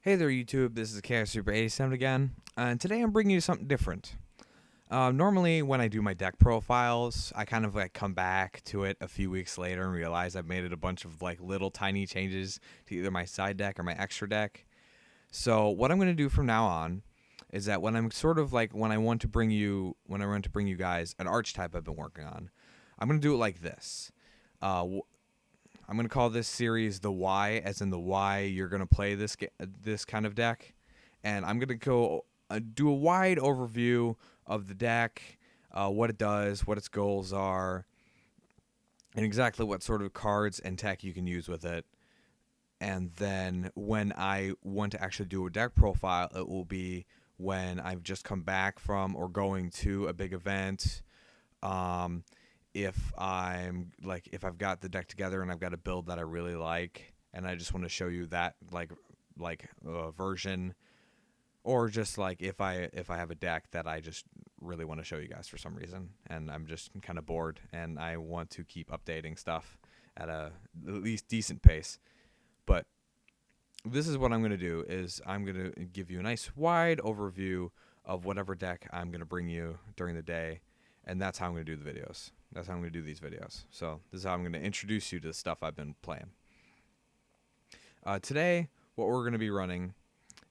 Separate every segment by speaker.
Speaker 1: Hey there, YouTube. This is Chaos Super 87 again, and today I'm bringing you something different. Normally, when I do my deck profiles, I kind of like come back to it a few weeks later and realize I've made it a bunch of like little tiny changes to either my side deck or my extra deck. So what I'm going to do from now on is that when I'm sort of like when I want to bring you guys an archetype I've been working on, I'm going to do it like this. I'm going to call this series the why, as in the why you're going to play this kind of deck, and I'm going to go do a wide overview of the deck, what it does, what its goals are, and exactly what sort of cards and tech you can use with it. And then when I want to actually do a deck profile, it will be when I've just come back from or going to a big event. Um, if I've got the deck together and I've got a build that I really like, and I just want to show you that version, or just like if I have a deck that I just really want to show you guys for some reason, and I'm just kind of bored and I want to keep updating stuff at at least decent pace. But this is what I'm going to do is I'm going to give you a nice wide overview of whatever deck I'm going to bring you during the day, and that's how I'm going to do the videos. That's how I'm going to do these videos. So this is how I'm going to introduce you to the stuff I've been playing. Today, what we're going to be running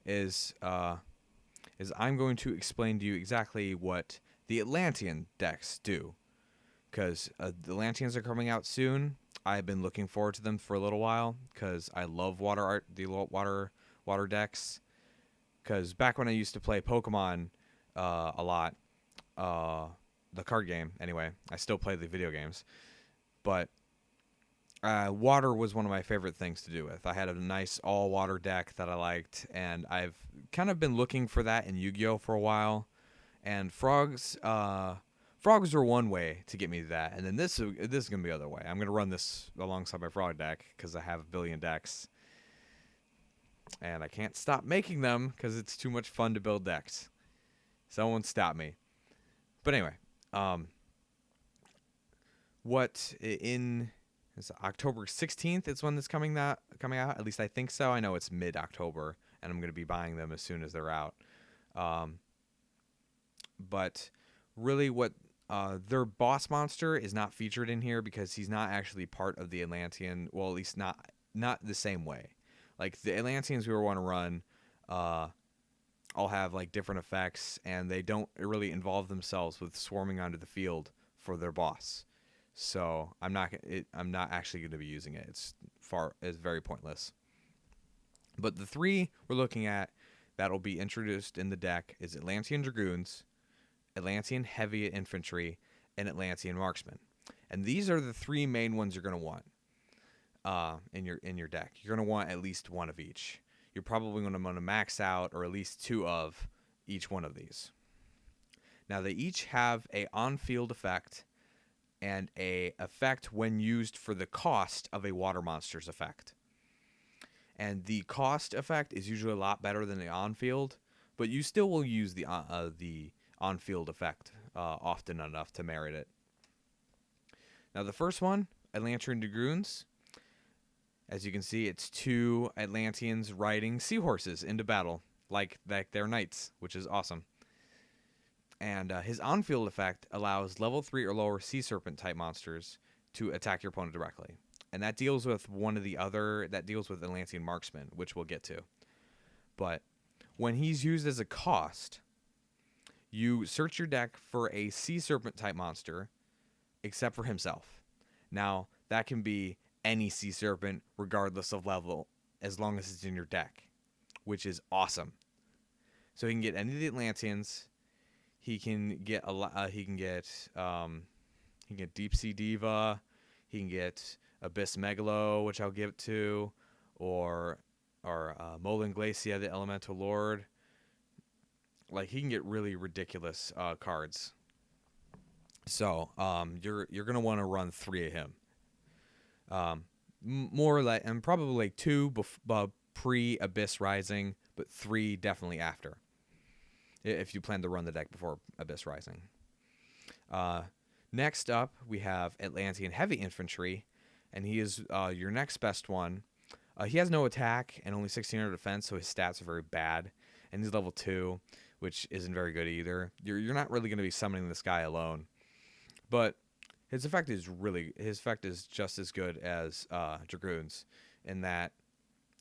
Speaker 1: is I'm going to explain to you exactly what the Atlantean decks do, because the Atlanteans are coming out soon. I've been looking forward to them for a little while because I love the water decks. Because back when I used to play Pokemon a lot, the card game anyway, I still play the video games, but water was one of my favorite things to do with. I had a nice all water deck that I liked, and I've kind of been looking for that in Yu-Gi-Oh for a while. And frogs are one way to get me to that, and then this is gonna be the other way. I'm gonna run this alongside my frog deck because I have a billion decks, and I can't stop making them because it's too much fun to build decks. Someone stop me. But anyway, what in it's October 16th is when this coming out. At least I think so. I know it's mid-October, and I'm gonna be buying them as soon as they're out. Um, but really, what their boss monster is not featured in here because he's not actually part of the Atlantean. Well, at least not the same way. Like the Atlanteans we want to run, all have like different effects, and they don't really involve themselves with swarming onto the field for their boss. So I'm not actually going to be using it. It's very pointless. But the three we're looking at that'll be introduced in the deck is Atlantean Dragoons, Atlantean Heavy Infantry, and Atlantean Marksmen. And these are the three main ones you're going to want in your deck. You're going to want at least one of each. You're probably going to want to max out or at least two of each one of these. Now they each have a on-field effect and a effect when used for the cost of a water monster's effect. And the cost effect is usually a lot better than the on-field, but you still will use the on-field effect often enough to merit it. Now the first one, Atlantean Dragoons. As you can see, it's two Atlanteans riding seahorses into battle, like they're knights, which is awesome. And his on-field effect allows level 3 or lower sea serpent type monsters to attack your opponent directly. And that deals with that deals with Atlantean Marksman, which we'll get to. But when he's used as a cost, you search your deck for a sea serpent type monster, except for himself. Now, that can be any sea serpent, regardless of level, as long as it's in your deck, which is awesome. So he can get any of the Atlanteans. He can get he can get Deep Sea Diva. He can get Abyss Megalo, which I'll give to, or Molan Glacia, the Elemental Lord. Like, he can get really ridiculous cards. So you're gonna want to run three of him. More like, and probably like two pre Abyss Rising, but three definitely after, if you plan to run the deck before Abyss Rising. Next up, we have Atlantean Heavy Infantry, and he is your next best one. He has no attack and only 1600 defense, so his stats are very bad. And he's level 2, which isn't very good either. You're not really going to be summoning this guy alone. But his effect is just as good as Dragoon's, in that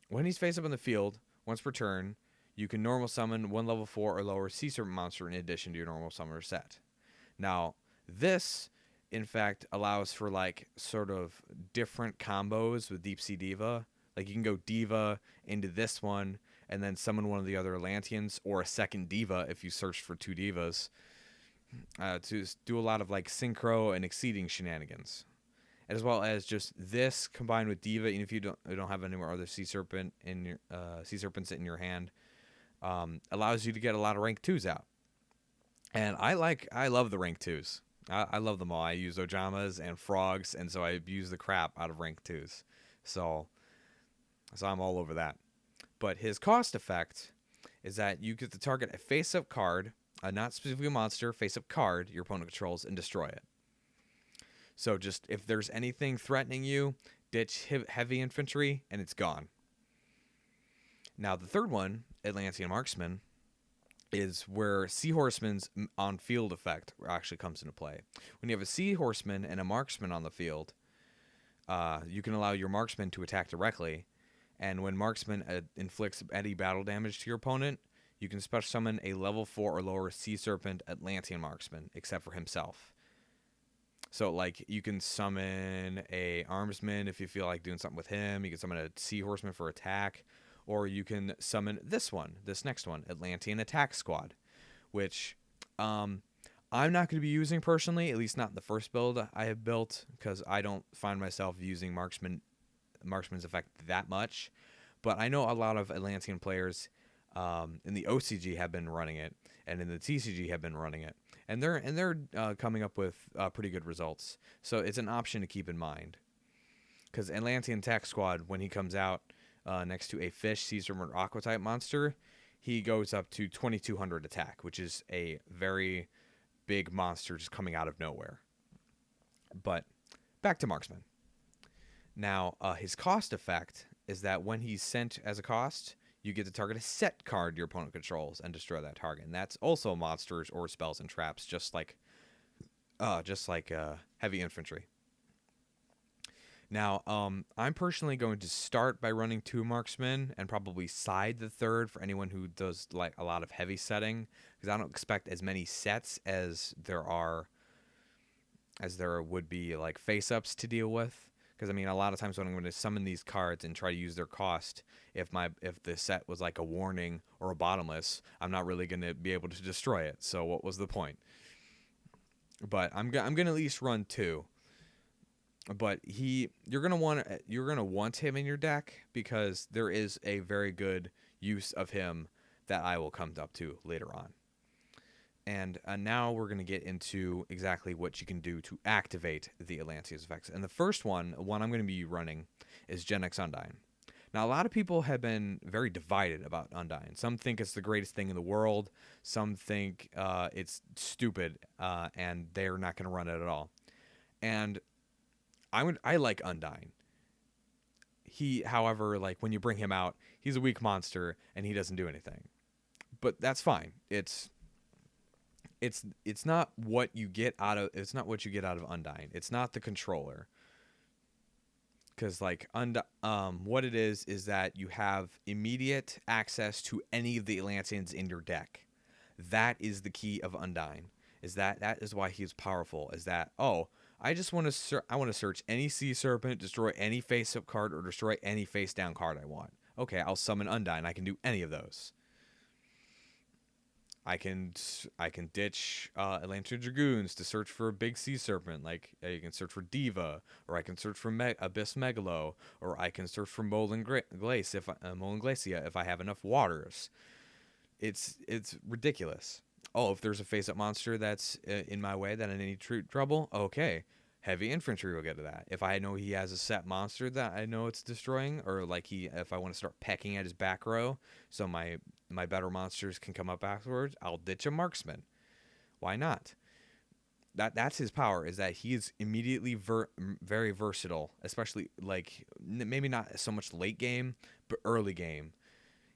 Speaker 1: when he's face up in the field, once per turn, you can normal summon one level 4 or lower Sea Serpent monster in addition to your normal summoner set. Now, this, in fact, allows for like sort of different combos with Deep Sea Diva. Like you can go Diva into this one and then summon one of the other Atlanteans, or a second Diva if you search for 2 Divas, to do a lot of like synchro and exceeding shenanigans, as well as just this combined with Diva. And if you don't have any more other Sea Serpents in your hand, allows you to get a lot of rank 2s out. And I love the rank 2s. I love them all. I use Ojamas and Frogs, and so I use the crap out of rank 2s. So I'm all over that. But his cost effect is that you get to target a face-up card, not specifically a monster, face-up card your opponent controls, and destroy it. So just if there's anything threatening you, ditch heavy infantry, and it's gone. Now the third one, Atlantean Marksman, is where Sea Horseman's on-field effect actually comes into play. When you have a Sea Horseman and a Marksman on the field, you can allow your Marksman to attack directly, and when Marksman inflicts any battle damage to your opponent, you can special summon a level 4 or lower Sea Serpent Atlantean Marksman, except for himself. So, like, you can summon a Armsman if you feel like doing something with him. You can summon a Sea Horseman for attack. Or you can summon this next one, Atlantean Attack Squad, which I'm not going to be using personally, at least not in the first build I have built, because I don't find myself using Marksman's effect that much. But I know a lot of Atlantean players in the OCG have been running it, and in the TCG have been running it, and they're coming up with pretty good results. So it's an option to keep in mind, because Atlantean Attack Squad, when he comes out next to a fish, sea serpent, or aqua type monster, he goes up to 2200 attack, which is a very big monster just coming out of nowhere. But back to Marksman. Now, his cost effect is that when he's sent as a cost, you get to target a set card your opponent controls and destroy that target. And that's also monsters or spells and traps, just like heavy infantry. Now, I'm personally going to start by running 2 Marksmen and probably side the third for anyone who does like a lot of heavy setting, because I don't expect as many sets as there would be like face-ups to deal with. Because I mean, a lot of times when I'm going to summon these cards and try to use their cost, if the set was like a warning or a bottomless, I'm not really going to be able to destroy it. So what was the point? But I'm going to at least run 2. But you're gonna want him in your deck, because there is a very good use of him that I will come up to later on. And now we're gonna get into exactly what you can do to activate the Atlanteans effects. And the first one I'm gonna be running is Gen X Undyne. Now, a lot of people have been very divided about Undyne. Some think it's the greatest thing in the world. Some think it's stupid, and they're not gonna run it at all. And I like Undyne. However, like when you bring him out, he's a weak monster and he doesn't do anything. But that's fine. It's not what you get out of Undyne. It's not the controller. Because like what it is that you have immediate access to any of the Atlanteans in your deck. That is the key of Undyne. That is why he's powerful. Is that I just want to search any Sea Serpent, destroy any face-up card, or destroy any face-down card I want. Okay, I'll summon Undyne. I can do any of those. I can ditch Atlantean Dragoons to search for a big Sea Serpent. Like you can search for Diva, or I can search for Abyss Megalo, or I can search for Molan Glacia if I have enough waters. It's ridiculous. If there's a face-up monster that's in my way that I need trouble, okay, heavy infantry will get to that. If I know he has a set monster that I know it's destroying, or like if I want to start pecking at his back row, so my better monsters can come up afterwards, I'll ditch a Marksman. Why not? That's his power, is that he is immediately very versatile, especially like maybe not so much late game, but early game.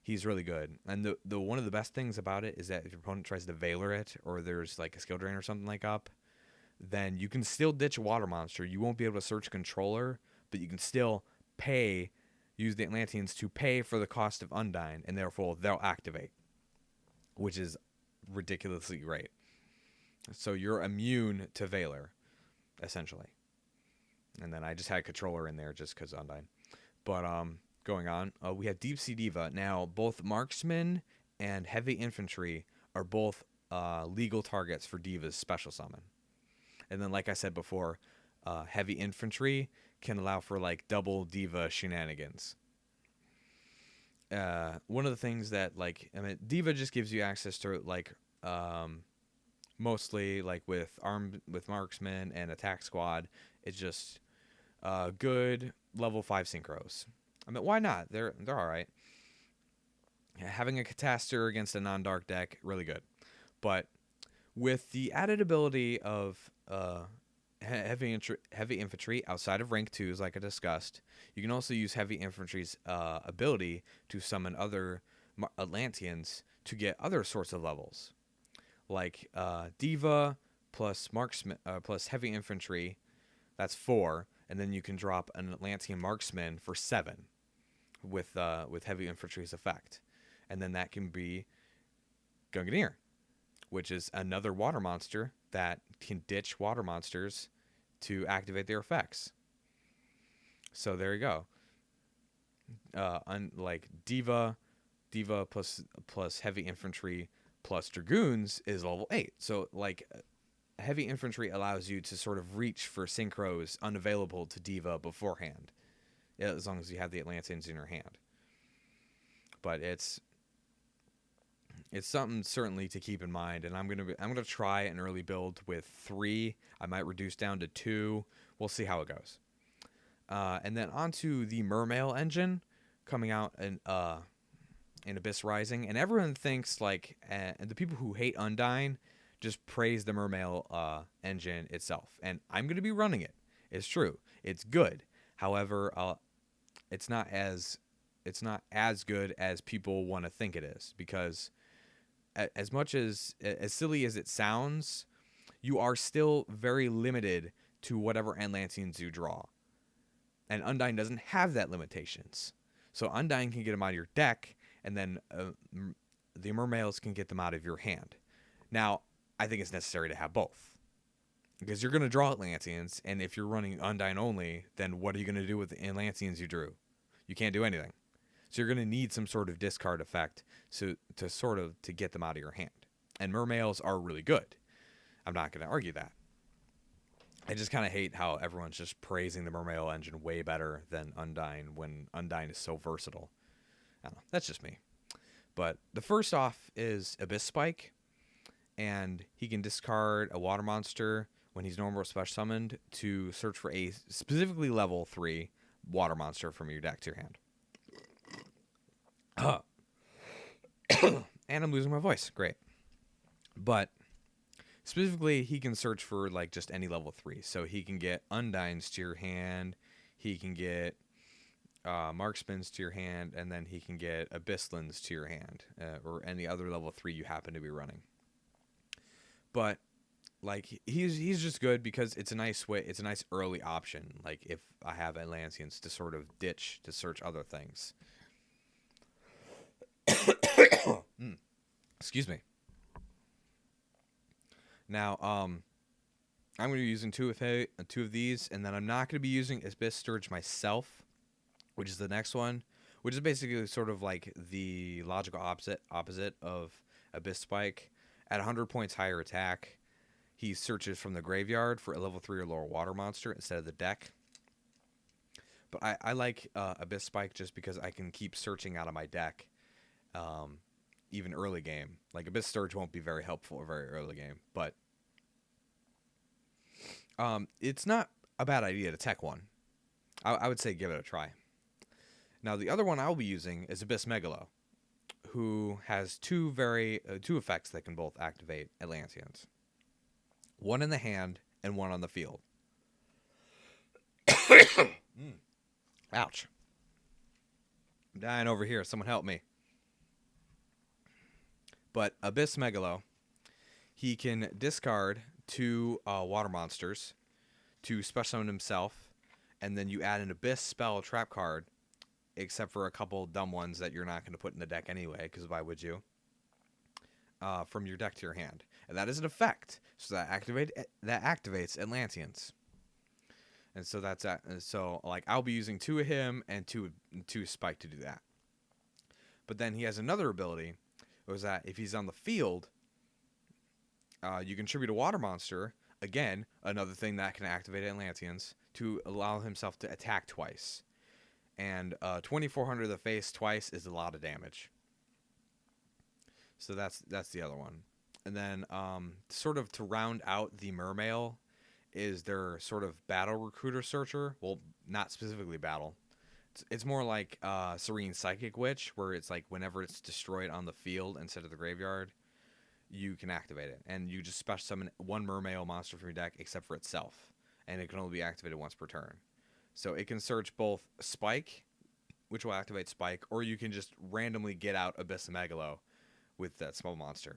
Speaker 1: He's really good. And the one of the best things about it is that if your opponent tries to Valor it, or there's like a skill drain or something like up, then you can still ditch a water monster. You won't be able to search a controller, but you can still use the Atlanteans to pay for the cost of Undyne, and therefore they'll activate, which is ridiculously great. So you're immune to Valor, essentially. And then I just had controller in there just because Undyne. But going on, we have Deep Sea Diva. Now, both Marksman and Heavy Infantry are both legal targets for Diva's special summon. And then, like I said before, Heavy Infantry can allow for like double Diva shenanigans. One of the things that, like, I mean, Diva just gives you access to like mostly like with Marksman and Attack Squad. It's just good level 5 synchros. I mean, why not? They're all right. Having a Catastor against a non-dark deck, really good. But with the added ability of heavy infantry outside of rank 2s, like I discussed, you can also use heavy infantry's ability to summon other Atlanteans to get other sorts of levels, like Diva plus Marksman plus heavy infantry. That's 4, and then you can drop an Atlantean Marksman for 7 with heavy infantry's effect, and then that can be Gungnir, which is another water monster that can ditch water monsters to activate their effects. So there you go. Like Diva plus heavy infantry plus dragoons is level 8. So like heavy infantry allows you to sort of reach for synchros unavailable to Diva beforehand, as long as you have the Atlanteans in your hand. But it's something certainly to keep in mind, and I'm gonna try an early build with 3. I might reduce down to 2. We'll see how it goes. And then onto the Mermail engine coming out in Abyss Rising, and everyone thinks like, and the people who hate Undyne just praise the Mermail engine itself, and I'm gonna be running it. It's true, it's good. However, it's not as good as people want to think it is, because as much as silly as it sounds, you are still very limited to whatever Atlanteans you draw. And Undyne doesn't have that limitations. So Undyne can get them out of your deck, and then the Mermails can get them out of your hand. Now, I think it's necessary to have both, because you're going to draw Atlanteans, and if you're running Undyne only, then what are you going to do with the Atlanteans you drew? You can't do anything. So you're going to need some sort of discard effect to get them out of your hand. And Mermails are really good. I'm not going to argue that. I just kind of hate how everyone's just praising the Mermail engine way better than Undyne when Undyne is so versatile. I don't know. That's just me. But the first off is Abyss Spike, and he can discard a water monster when he's normal or special summoned to search for a specifically level 3 water monster from your deck to your hand. And I'm losing my voice. Great. But specifically, he can search for like just any level 3. So he can get Undynes to your hand. He can get Marksmans to your hand. And then he can get Abysslands to your hand. Or any other level 3 you happen to be running. But like he's just good because it's a nice way. It's a nice early option. Like if I have Atlanteans to sort of ditch to search other things. Excuse me. Now, I'm going to be using two of these, and then I'm not going to be using Abyss Scourge myself, which is the next one, which is basically sort of like the logical opposite of Abyss Spike. At 100 points higher attack, he searches from the graveyard for a level 3 or lower water monster instead of the deck. But I like Abyss Spike just because I can keep searching out of my deck, even early game. Like Abyss Scourge won't be very helpful very early game, but it's not a bad idea to tech one. I would say give it a try. Now the other one I'll be using is Abyss Megalo, who has two effects that can both activate Atlanteans. one in the hand and one on the field. Ouch. I'm dying over here. Someone help me. But Abyss Megalo, he can discard 2 water monsters to special summon himself, and then you add an Abyss spell trap card, except for a couple dumb ones that you're not going to put in the deck anyway, because why would you? From your deck to your hand. And that is an effect. So that activates Atlanteans. And so that's that. So like I'll be using 2 of him and two Spike to do that. But then he has another ability, was that if he's on the field, you contribute a water monster. Again, another thing that can activate Atlanteans to allow himself to attack twice. And 2,400 to the face twice is a lot of damage. So that's the other one. And then sort of to round out the Mermail is their sort of battle recruiter searcher. Well, not specifically battle. It's more like Serene Psychic Witch, where it's like whenever it's destroyed on the field instead of the graveyard, you can activate it. And you just special summon 1 Mermail monster from your deck except for itself. And it can only be activated once per turn. So it can search both Spike, which will activate Spike, or you can just randomly get out Abyss Megalo with that small monster,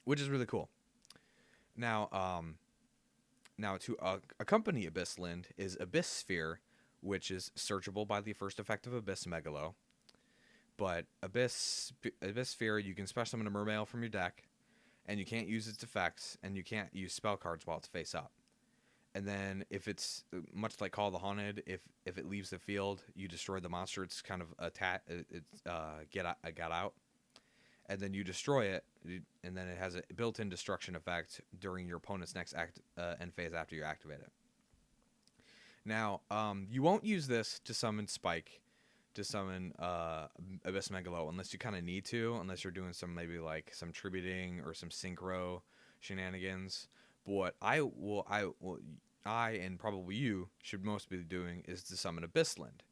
Speaker 1: which is really cool. Now, to accompany Abyss Lind is Abyss Sphere, which is searchable by the first effect of Abyss Megalo. But Abyss Sphere, you can special summon a Mermail from your deck, and you can't use its effects, and you can't use spell cards while it's face up. And then if it's much like Call of the Haunted, if it leaves the field, you destroy the monster. It's kind of got out, and then you destroy it, and then it has a built-in destruction effect during your opponent's next end phase after you activate it. Now, you won't use this to summon Spike, to summon Abyss Megalo, unless you kind of need to, unless you're doing some maybe like some tributing or some synchro shenanigans. But what I and probably you should most be doing is to summon Abyss Lind.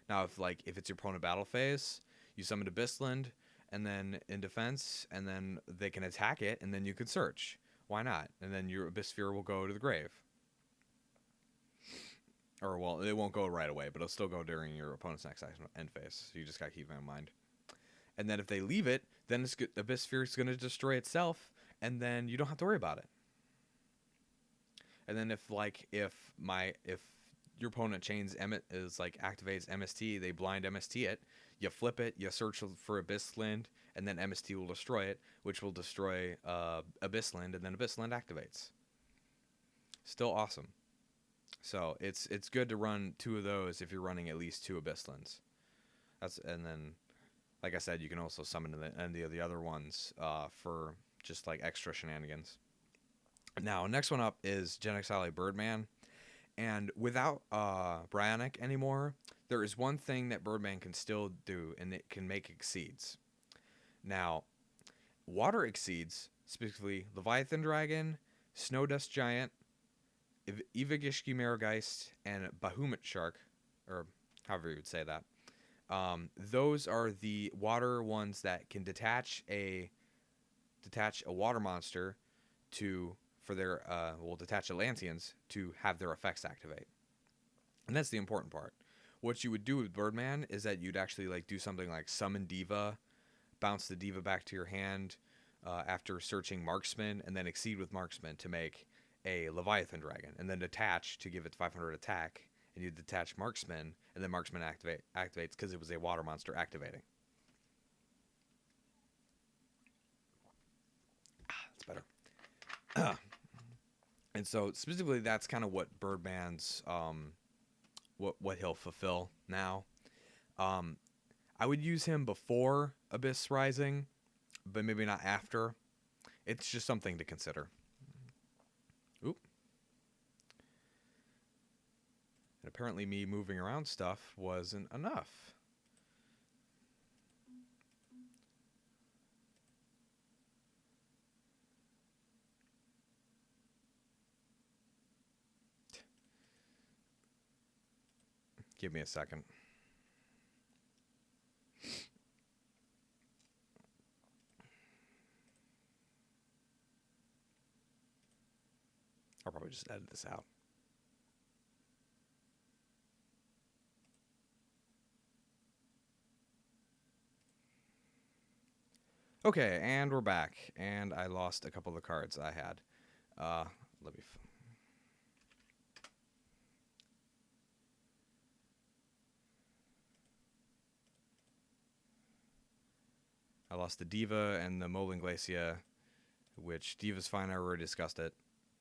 Speaker 1: Now, if it's your opponent battle phase, you summon Abyss Lind, and then in defense, and then they can attack it, and then you can search. Why not? And then your Abyss Sphere will go to the grave. Or, well, it won't go right away, but it'll still go during your opponent's next end phase. So you just gotta keep that in mind. And then if they leave it, then Abyss Sphere is gonna destroy itself, and then you don't have to worry about it. And then if your opponent activates MST, they blind MST it, you flip it, you search for Abyss Lind, and then MST will destroy it, which will destroy Abyss Lind, and then Abyss Lind activates. Still awesome. So it's good to run 2 of those if you're running at least 2 Abyss Linds. And then, like I said, you can also summon any of the other ones for just like extra shenanigans. Now, next one up is Gen Exile Birdman. And without Bionic anymore, there is one thing that Birdman can still do, and it can make Exceeds. Now, water Exceeds, specifically Leviathan Dragon, Snowdust Giant, Ivagishki Marigeist, and Bahamut Shark, or however you would say that. Those are the water ones that can detach a water monster detach Atlanteans to have their effects activate. And that's the important part. What you would do with Birdman is that you'd actually do something like summon Diva, bounce the Diva back to your hand after searching Marksman, and then Exceed with Marksman to make a Leviathan Dragon, and then detach to give it 500 attack, and you detach Marksman, and then Marksman activates because it was a water monster activating. That's better. And so specifically, that's kind of what Birdman's what he'll fulfill now. I would use him before Abyss Rising, but maybe not after. It's just something to consider. Oop. And apparently me moving around stuff wasn't enough. Give me a second. I'll probably just edit this out. Okay, and we're back. And I lost a couple of the cards I had. Let me. I lost the Diva and the Molan Glacia, which Diva's fine. I already discussed it.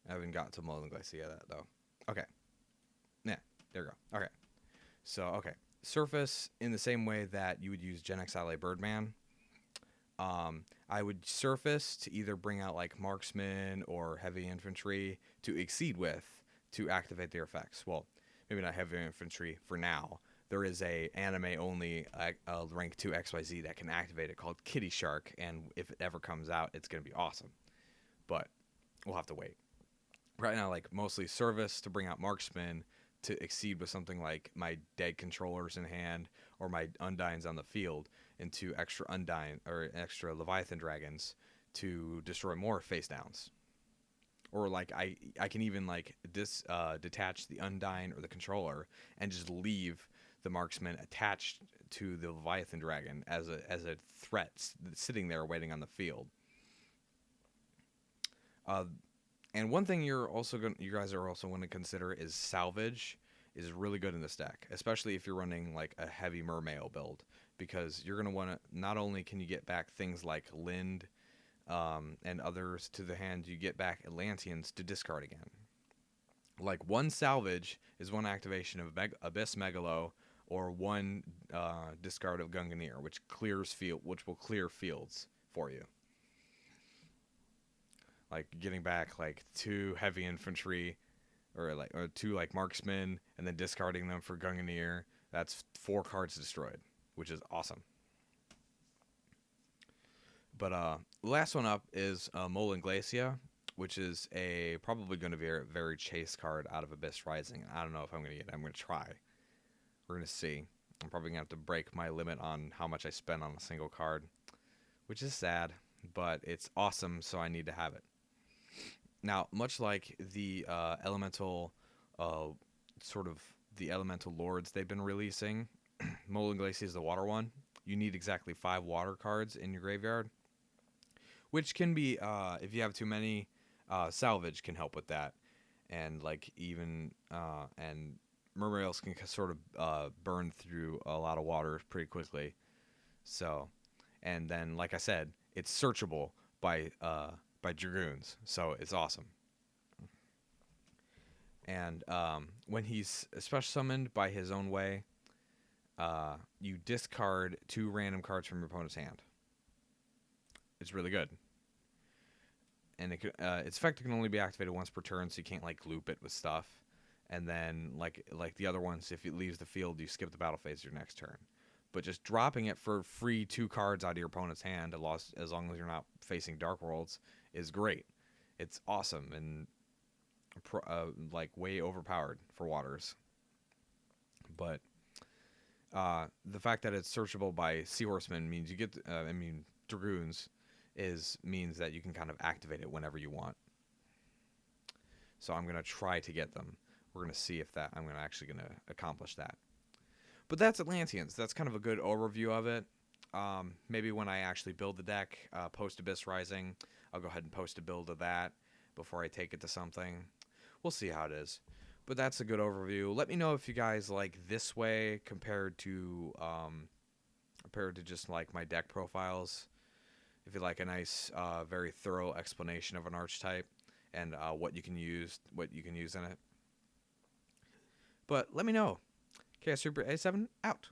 Speaker 1: I haven't gotten to Molan Glacia yet, though. Okay. Yeah, there we go. Okay. So, okay. Surface in the same way that you would use Gen X Ally Birdman. I would surface to either bring out like marksman or heavy infantry to exceed with to activate their effects. Well, maybe not heavy infantry for now. There is a anime only rank 2 XYZ that can activate it called Kitty Shark, and if it ever comes out, it's gonna be awesome. But we'll have to wait. Right now, like mostly service to bring out marksman to exceed with something like my dead controllers in hand or my undines on the field into extra undine or extra Leviathan dragons to destroy more face downs. Or like I can even like detach the undine or the controller and just leave the marksman attached to the Leviathan dragon as a threat sitting there waiting on the field. And one thing you guys are also going to consider is salvage is really good in this deck, especially if you're running like a heavy mermail build, because you're going to want to, not only can you get back things like Lind and others to the hand, you get back Atlanteans to discard again. Like one salvage is one activation of Abyss Megalo or one discard of Gunganir, which will clear fields for you. Like getting back like 2 heavy infantry or 2 like marksmen and then discarding them for Gunganir. That's 4 cards destroyed, which is awesome. But last one up is Molan Glacia, which is probably going to be a very chase card out of Abyss Rising. I don't know if I'm going to get it. I'm going to try. We're going to see. I'm probably going to have to break my limit on how much I spend on a single card, which is sad, but it's awesome, so I need to have it. Now, much like the elemental, the elemental lords they've been releasing, Molan Glacia is the water one. You need exactly 5 water cards in your graveyard, which can be, if you have too many, salvage can help with that, and like even and mermails can sort of burn through a lot of water pretty quickly. So, and then like I said, it's searchable by dragoons, so it's awesome. And when he's special summoned by his own way, you discard 2 random cards from your opponent's hand. It's really good. And its effect can only be activated once per turn, so you can't like loop it with stuff. And then like the other ones, if it leaves the field, you skip the battle phase your next turn. But just dropping it for free 2 cards out of your opponent's hand, as long as you're not facing Dark Worlds, is great. It's awesome and like way overpowered for waters. But the fact that it's searchable by Seahorsemen means you get, dragoons means that you can kind of activate it whenever you want. So I'm gonna try to get them. We're gonna see if I'm actually gonna accomplish that. But that's Atlanteans. That's kind of a good overview of it. Maybe when I actually build the deck, post Abyss Rising, I'll go ahead and post a build of that before I take it to something. We'll see how it is. But that's a good overview. Let me know if you guys like this way compared to just like my deck profiles. If you like a nice, very thorough explanation of an archetype and what you can use in it. But let me know. KS Super A7 out.